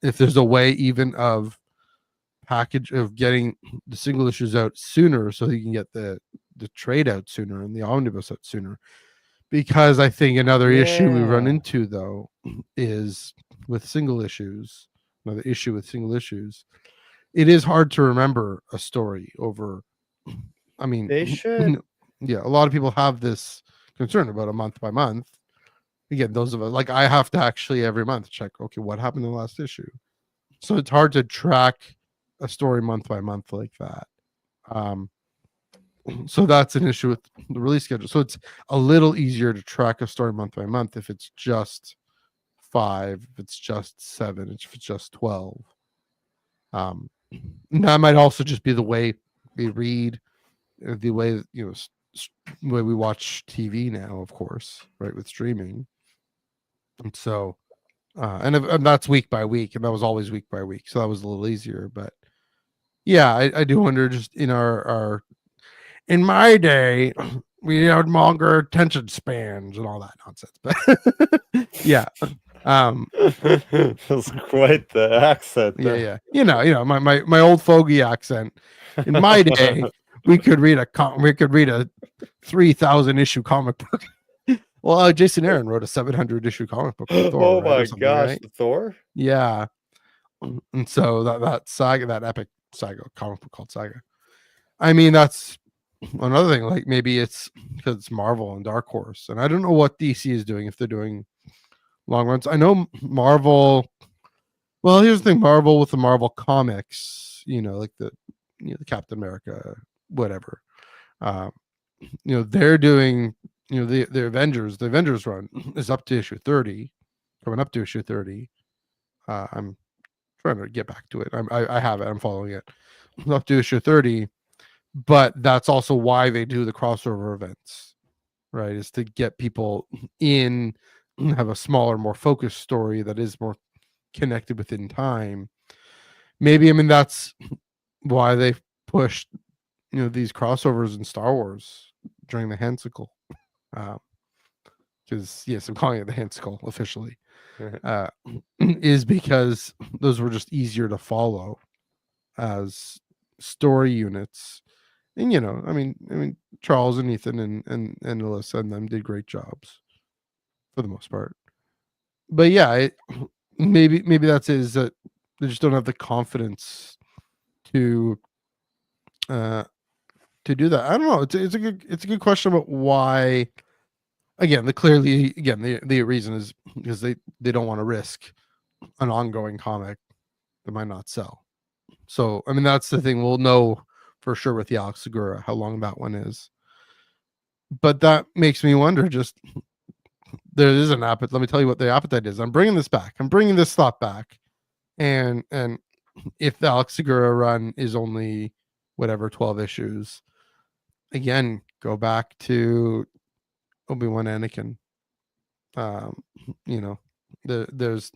If there's a way even of getting the single issues out sooner, so you can get the trade out sooner and the omnibus out sooner. Because I think another issue we run into, though, is with single issues. Another issue with single issues, it is hard to remember a story over. I mean, they should. A lot of people have this concern about a month by month. Again, those of us, I have to actually every month check, okay, what happened in the last issue? So it's hard to track a story month by month like that. So that's an issue with the release schedule. So it's a little easier to track a story month by month if it's just 5, if it's just 7, if it's just 12. That might also just be the way we read, the way the way we watch TV now, of course, right, with streaming. And so, and that's week by week, and that was always week by week, so that was a little easier. But I do wonder, just in our in my day, we had longer attention spans and all that nonsense. But that's quite the accent there. My old fogey accent. In my day, we could read a 3,000 issue comic book. Well, Jason Aaron wrote a 700 issue comic book for Thor. Oh my gosh, right? Thor? Yeah. And so that saga, that epic saga comic book called Saga. I mean, that's another thing. Maybe it's because it's Marvel and Dark Horse, and I don't know what DC is doing, if they're doing long runs. I know Marvel Well, here's the thing: Marvel with the Marvel comics, like the Captain America, whatever. They're doing, the Avengers. The Avengers run is up to issue 30, coming up to issue 30. I'm trying to get back to it. I have it. I'm following it up to issue 30, but that's also why they do the crossover events, right? Is to get people in, have a smaller, more focused story that is more connected within time. Maybe, I mean, that's why they pushed, these crossovers in Star Wars during the Hansicle. Because yes, I'm calling it the Hansicle officially. Is because those were just easier to follow as story units. And I mean Charles and Ethan and Alyssa and them did great jobs for the most part. But yeah, maybe that's it, is that they just don't have the confidence to do that. I don't know. It's a good question about why. Again, the reason is because they don't want to risk an ongoing comic that might not sell. So I mean, that's the thing. We'll know for sure with the Alex Segura how long that one is. But that makes me wonder. Just there is an appetite. Let me tell you what the appetite is. I'm bringing this back. I'm bringing this thought back. And if the Alex Segura run is only whatever 12 issues, again, go back to Obi-Wan Anakin. There's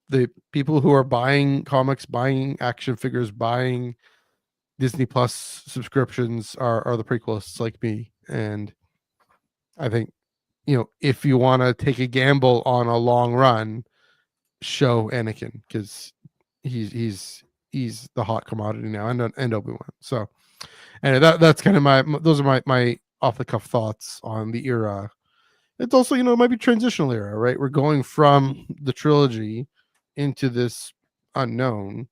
the people who are buying comics, buying action figures, buying Disney Plus subscriptions are the prequelists like me. And I think, if you want to take a gamble on a long run, show Anakin, because he's the hot commodity now, and Obi-Wan. So, and that's kind of those are my off the cuff thoughts on the era. It's also, it might be transitional era, right? We're going from the into this unknown.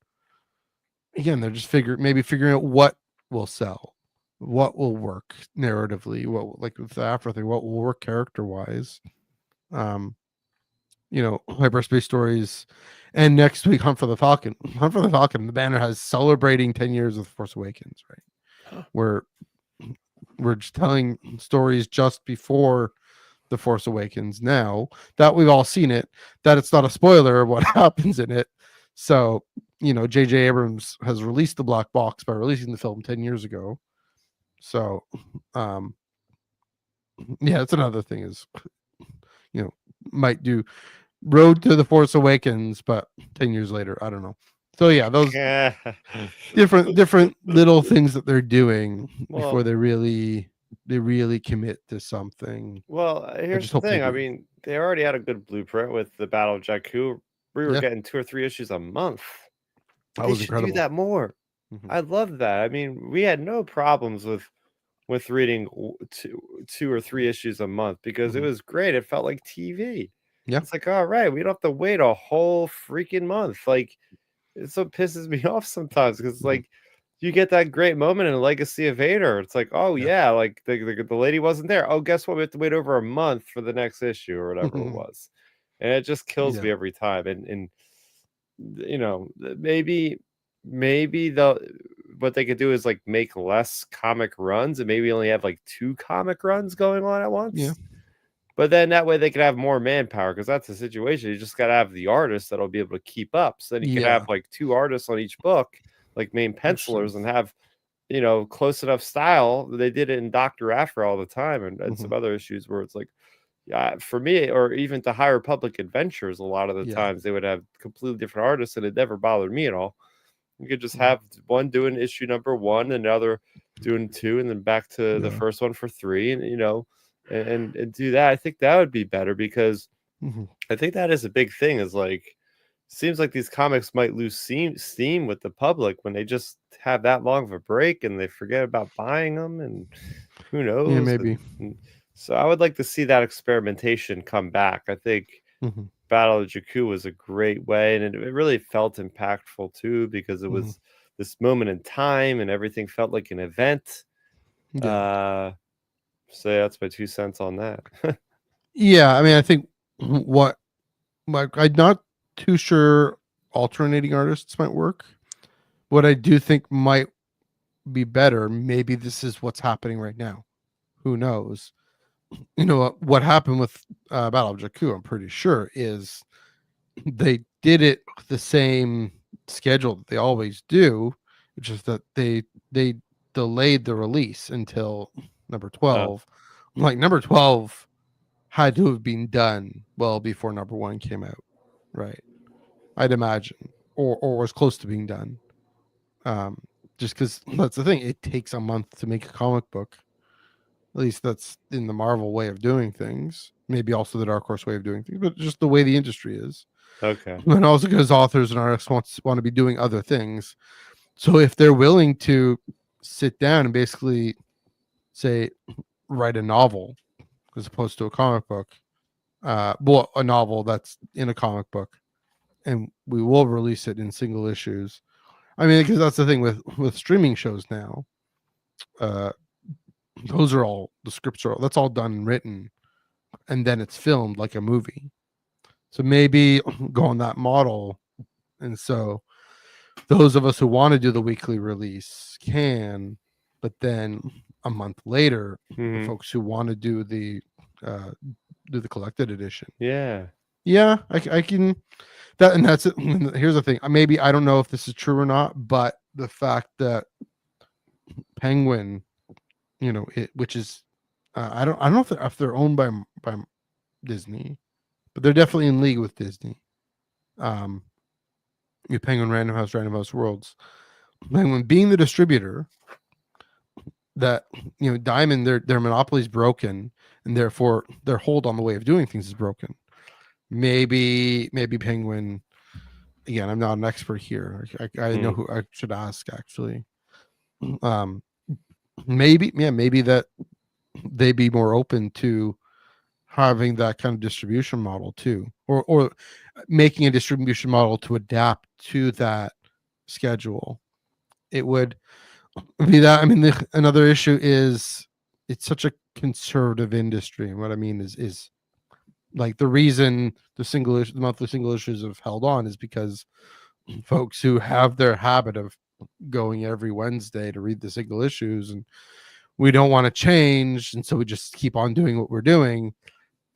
Again, they're just figuring out what will sell, what will work narratively, what, like with the Afro thing, what will work character wise. Hyperspace Stories, and next week Hunt for the Falcon. The banner has celebrating 10 years of The Force Awakens, right? We're just telling stories just before The Force Awakens now that we've all seen it, that it's not a spoiler of what happens in it. So, J.J. Abrams has released the black box by releasing the film 10 years ago. So, yeah, that's another thing is, might do Road to the Force Awakens, but 10 years later, I don't know. So yeah, those different little things that they're doing before they really commit to something. Well, here's the thing. I mean, they already had a good blueprint with the Battle of Jakku. We were getting 2 or 3 issues a month. That was incredible. Do that more. Mm-hmm. I love that. I mean, we had no problems with reading 2 or 3 issues a month because it was great. It felt like TV. Yeah, it's like, all right, we don't have to wait a whole freaking month. Like, it so pisses me off sometimes because like you get that great moment in Legacy of Vader. It's like, oh yeah, like the lady wasn't there. Oh, guess what? We have to wait over a month for the next issue or whatever it was, and it just kills me every time. And maybe what they could do is like make less comic runs and maybe only have like 2 comic runs going on at once. Yeah. But then that way they could have more manpower because that's the situation. You just got to have the artists that'll be able to keep up. So then you can have like 2 artists on each book, like main pencilers, and have, close enough style. They did it in Dr. Aphra all the time and some other issues where it's like, for me, or even to High Republic Adventures, a lot of the times they would have completely different artists and it never bothered me at all. You could just have one doing issue number 1, another doing 2, and then back to the first one for 3. And, and do that. I think that would be better because I think that is a big thing is like, seems like these comics might lose steam with the public when they just have that long of a break and they forget about buying them, and who knows? Yeah, maybe. So I would like to see that experimentation come back. I think Battle of Jakku was a great way, and it really felt impactful too because it was this moment in time and everything felt like an event. So yeah, that's my 2 cents on that. Yeah, I mean, I think I'm not too sure alternating artists might work. What I do think might be better, maybe this is what's happening right now. Who knows? You know what happened with Battle of Jakku, I'm pretty sure, is they did it the same schedule that they always do, which is that they delayed the release until number 12. Like number 12 had to have been done well before number 1 came out, right? I'd imagine, or was close to being done. Just because that's the thing, it takes a month to make a comic book. At least that's in the Marvel way of doing things. Maybe also the Dark Horse way of doing things, but just the way the industry is. Okay. And also because authors and artists want to be doing other things. So if they're willing to sit down and basically say write a novel as opposed to a comic book, well, a novel that's in a comic book, and we will release it in single issues. I mean, because that's the thing with streaming shows now. Those are all, the scripts are, that's all done and written, and then it's filmed like a movie. So maybe go on that model. And so those of us who want to do the weekly release can, but then a month later, the folks who want to do the collected edition. Yeah. I can that, and that's it. Here's the thing. Maybe, I don't know if this is true or not, but the fact that Penguin, you know, which is I don't know if they're owned by Disney, but they're definitely in league with Disney. Penguin, Random House Worlds. Penguin being the distributor, that, you know, Diamond, their monopoly is broken, and therefore their hold on the way of doing things is broken. Maybe Penguin. Again, I'm not an expert here. I know who I should ask, actually. Maybe that they'd be more open to having that kind of distribution model too, or making a distribution model to adapt to that schedule. It would be that. I mean, another issue is it's such a conservative industry, and what I mean is like the reason the monthly single issues have held on is because folks who have their habit of going every Wednesday to read the single issues, and we don't want to change, and so we just keep on doing what we're doing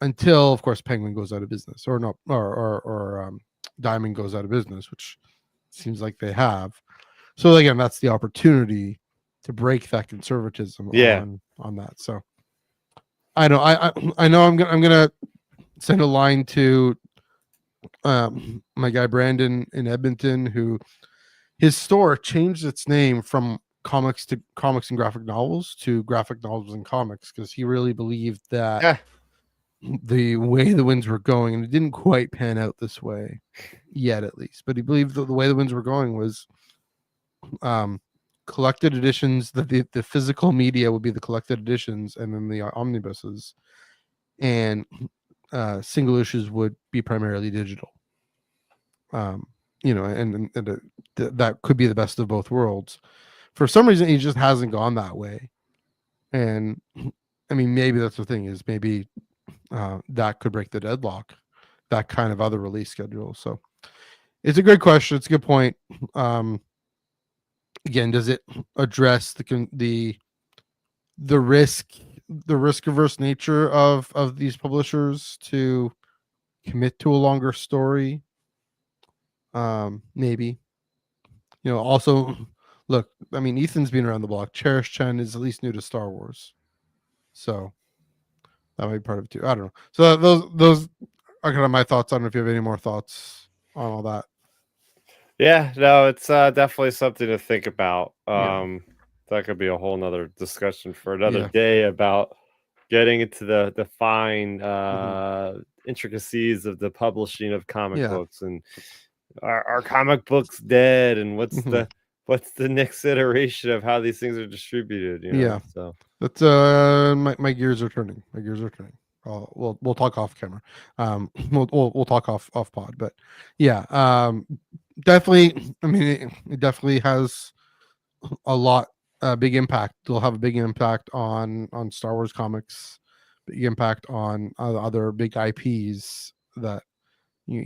until, of course, Penguin goes out of business, or Diamond goes out of business, which seems like they have. So again, that's the opportunity to break that conservatism on that. So I know I'm gonna send a line to my guy Brandon in Edmonton, who his store changed its name from comics and graphic novels to graphic novels and comics, because he really believed that the way the winds were going, and it didn't quite pan out this way yet, at least, but he believed that the way the winds were going was collected editions, that the physical media would be the collected editions, and then the omnibuses, and single issues would be primarily digital. You know, and that could be the best of both worlds. For some reason, he just hasn't gone that way. And I mean, maybe that's the thing, is maybe that could break the deadlock, that kind of other release schedule. So it's a great question. It's a good point. Again, does it address the risk averse nature of these publishers to commit to a longer story? Maybe. You know, also, look, I mean, Ethan's been around the block. Cherish Chen is at least new to Star Wars, so that might be part of it too. I don't know. So those are kind of my thoughts. I don't know if you have any more thoughts on all that. Yeah, no, it's definitely something to think about. That could be a whole nother discussion for another day, about getting into the fine intricacies of the publishing of comic books, and are comic books dead, and what's the next iteration of how these things are distributed, you know? So that's my gears are turning. We'll talk off camera. We'll talk off pod, but definitely. I mean, it definitely has a big impact. It'll have a big impact on Star Wars comics, big impact on other big IPs that,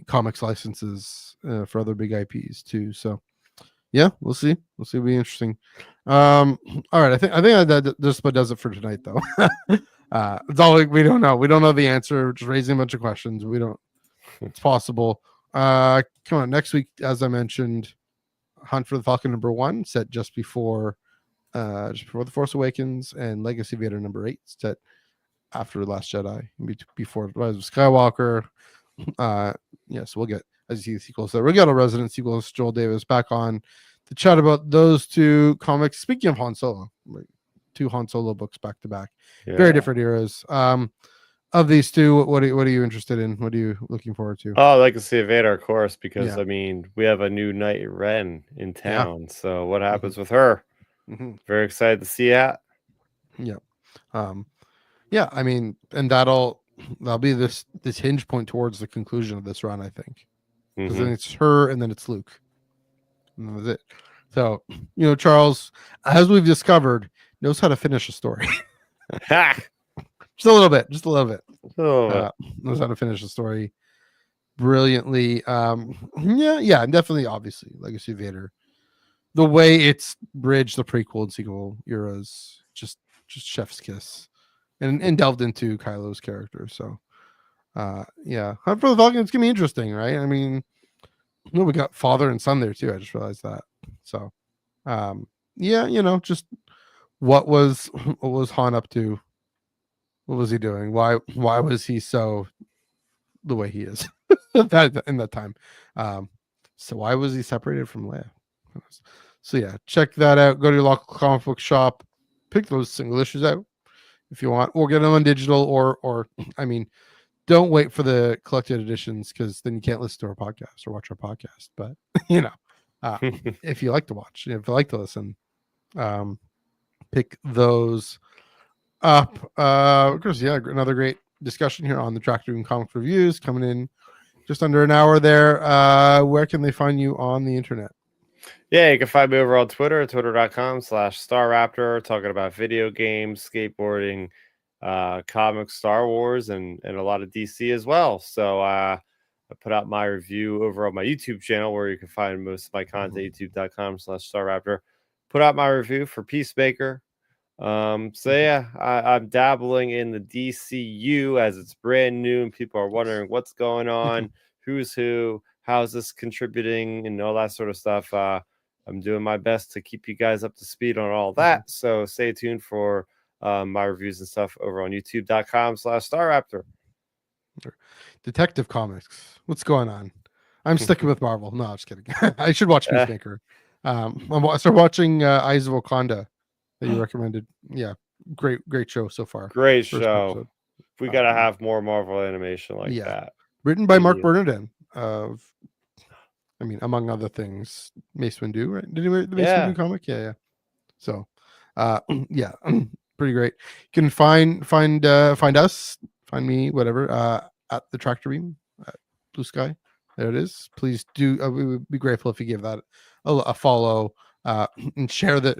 comics licenses for other big IPs too. So yeah, we'll see. It'll be interesting. All right, I think that just about does it for tonight, though. It's all we don't know. We don't know the answer. We're just raising a bunch of questions. We don't. It's possible. Come on, next week, as I mentioned, Hunt for the Falcon #1 set just before The Force Awakens, and Legacy Vader #8 set after The Last Jedi, before Rise of Skywalker. Yes, we'll get, as you see sequels. So we'll get a resident sequels. Joel Davis back on to chat about those two comics. Speaking of Han Solo, 2 Han Solo books back to back, very different eras. Of these two, what are you interested in? What are you looking forward to? Oh, Legacy of Vader, of course, because I mean, we have a new Knight Ren in town. Yeah. So what happens with her? Very excited to see that. Yeah. Yeah, I mean, and that'll be this hinge point towards the conclusion of this run, I think. Because then it's her and then it's Luke. And that was it. So, Charles, as we've discovered, knows how to finish a story. Just a little bit. Knows how to finish a story brilliantly. Yeah, definitely, obviously, Legacy of Vader. The way it's bridged the prequel and sequel eras, just chef's kiss. And delved into Kylo's character. So, yeah. Hunt for the Falcon, it's going to be interesting, right? I mean, we got father and son there, too. I just realized that. So, yeah, just what was Han up to? What was he doing? Why was he so the way he is in that time? So why was he separated from Leia? So yeah, check that out. Go to your local comic book shop, pick those single issues out if you want, or get them on digital, or I mean, don't wait for the collected editions, because then you can't listen to our podcast or watch our podcast. But if you like to watch, if you like to listen, pick those up. Of course, yeah, another great discussion here on the Tractor Beam Comics Reviews, coming in just under an hour there. Where can they find you on the internet? Yeah, you can find me over on Twitter, twitter.com/StarRaptor, talking about video games, skateboarding, comics, Star Wars, and a lot of DC as well. So I put out my review over on my YouTube channel, where you can find most of my content, youtube.com/StarRaptor. Put out my review for Peacemaker. So yeah, I'm dabbling in the DCU as it's brand new and people are wondering what's going on, who's who, how's this contributing, and all that sort of stuff. I'm doing my best to keep you guys up to speed on all that. So stay tuned for my reviews and stuff over on youtube.com/StarRaptor. Detective Comics, what's going on? I'm sticking with Marvel. No, I'm just kidding. I should watch Peacemaker. I started watching Eyes of Wakanda that you recommended. Yeah, great show so far. Great show. Episode. We gotta have more Marvel animation like that. Written by Mark Bernardin of, I mean, among other things, Mace Windu, right? Did he write the Mace Windu comic? Yeah. So, yeah, pretty great. You can find us, find me, whatever, at the Tractor Beam, at Blue Sky. There it is. Please do. We would be grateful if you give that a follow, and share the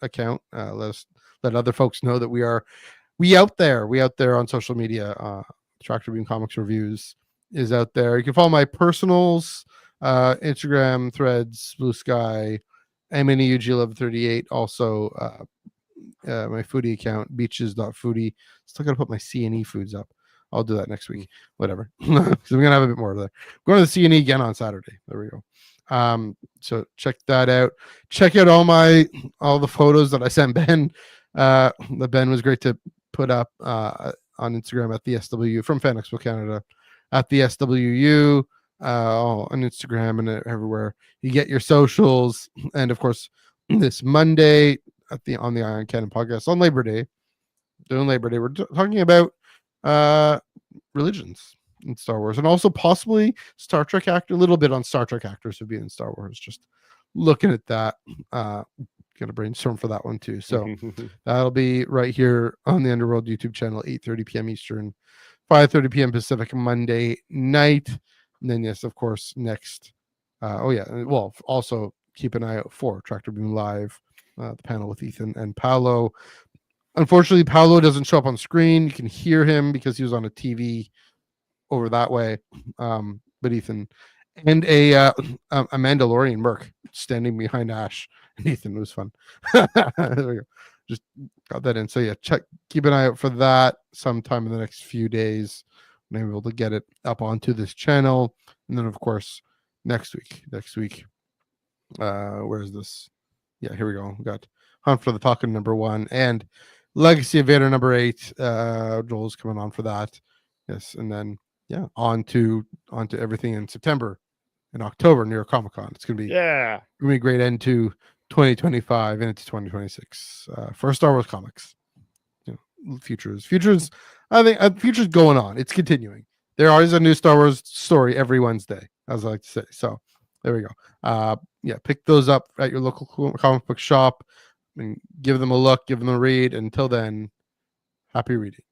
account. Let other folks know that we out there on social media. Tractor Beam Comics Reviews is out there. You can follow my personals, Instagram, Threads, Blue Sky, MNEUG1138. Also, my foodie account, beaches.foodie. Still got to put my C&E foods up. I'll do that next week. Whatever. Because we're going to have a bit more of that. Going to the C&E again on Saturday. There we go. So check that out. Check out all the photos that I sent Ben. That Ben was great to put up on Instagram at the SW from Fan Expo Canada at the SWU on Instagram and everywhere. You get your socials, and of course this Monday on the Iron Cannon podcast on Labor Day. During Labor Day, we're talking about religions in Star Wars, and also possibly Star Trek actor, a little bit on Star Trek actors who've been in Star Wars. Just looking at that. Gonna brainstorm for that one too. So that'll be right here on the Underworld YouTube channel, 8:30 p.m. Eastern, 5:30 p.m. Pacific, Monday night. And then yes, of course, next. Well, also keep an eye out for Tractor Beam Live, the panel with Ethan and Paolo. Unfortunately, Paolo doesn't show up on screen. You can hear him because he was on a TV over that way. But Ethan, and a Mandalorian merc standing behind Ash and Ethan. It was fun. There we go. Just got that in. So yeah, keep an eye out for that sometime in the next few days. I'm able to get it up onto this channel. And then of course next week, where is this? Yeah, here we go. We got Hunt for the Falcon #1 and Legacy of Vader #8. Joel's coming on for that. Yes, and then yeah, on to everything in September and October near Comic-Con. It's gonna be a great end to 2025 and into 2026 for Star Wars comics. You know, futures. I think futures going on. It's continuing. There is a new Star Wars story every Wednesday, as I like to say. So there we go. Yeah, pick those up at your local comic book shop and give them a look, give them a read. Until then, happy reading.